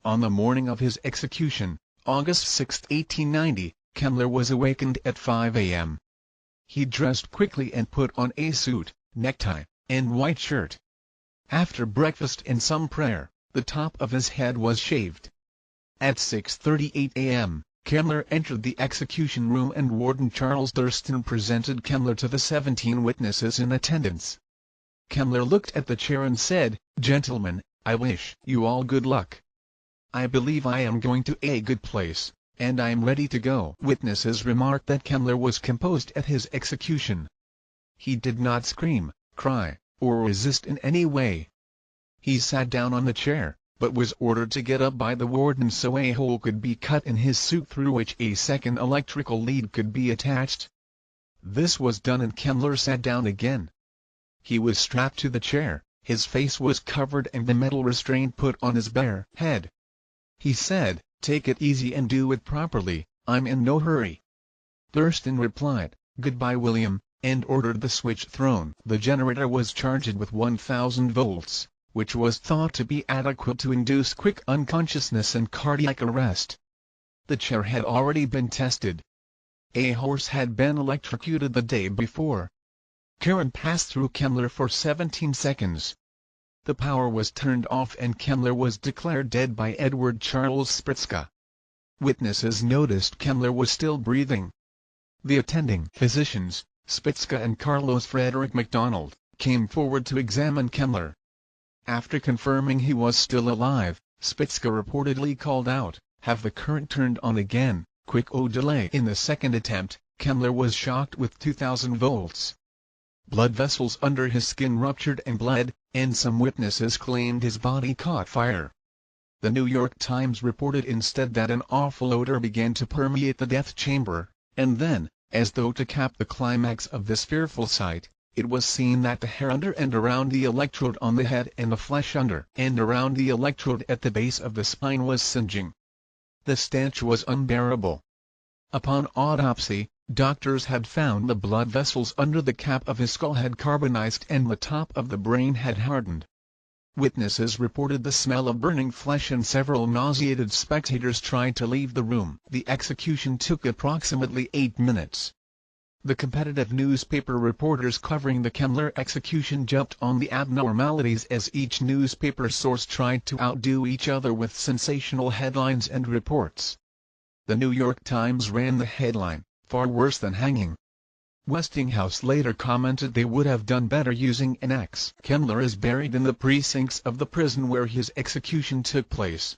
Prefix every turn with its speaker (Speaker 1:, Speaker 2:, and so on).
Speaker 1: On the morning of his execution, August 6, 1890, Kemmler was awakened at 5 a.m. He dressed quickly and put on a suit, necktie, and white shirt. After breakfast and some prayer, the top of his head was shaved. At 6:38 a.m., Kemmler entered the execution room and Warden Charles Thurston presented Kemmler to the 17 witnesses in attendance. Kemmler looked at the chair and said, "Gentlemen, I wish you all good luck. I believe I am going to a good place, and I am ready to go." Witnesses remarked that Kemmler was composed at his execution. He did not scream, cry, or resist in any way. He sat down on the chair, but was ordered to get up by the warden so a hole could be cut in his suit through which a second electrical lead could be attached. This was done and Kemmler sat down again. He was strapped to the chair, his face was covered and the metal restraint put on his bare head. He said, "Take it easy and do it properly, I'm in no hurry." Thurston replied, "Goodbye William," and ordered the switch thrown. The generator was charged with 1000 volts, which was thought to be adequate to induce quick unconsciousness and cardiac arrest. The chair had already been tested. A horse had been electrocuted the day before. Current passed through Kemmler for 17 seconds. The power was turned off and Kemmler was declared dead by Edward Charles Spritzka. Witnesses noticed Kemmler was still breathing. The attending physicians, Spritzka and Carlos Frederick MacDonald, came forward to examine Kemmler. After confirming he was still alive, Spritzka reportedly called out, "Have the current turned on again, quick oh delay." In the second attempt, Kemmler was shocked with 2000 volts. Blood vessels under his skin ruptured and bled, and some witnesses claimed his body caught fire. The New York Times reported instead that an awful odor began to permeate the death chamber, and then, as though to cap the climax of this fearful sight, it was seen that the hair under and around the electrode on the head and the flesh under and around the electrode at the base of the spine was singeing. The stench was unbearable. Upon autopsy, doctors had found the blood vessels under the cap of his skull had carbonized and the top of the brain had hardened. Witnesses reported the smell of burning flesh and several nauseated spectators tried to leave the room. The execution took approximately 8 minutes. The competitive newspaper reporters covering the Kemmler execution jumped on the abnormalities as each newspaper source tried to outdo each other with sensational headlines and reports. The New York Times ran the headline, "Far worse than hanging." Westinghouse later commented they would have done better using an axe. Kemmler is buried in the precincts of the prison where his execution took place.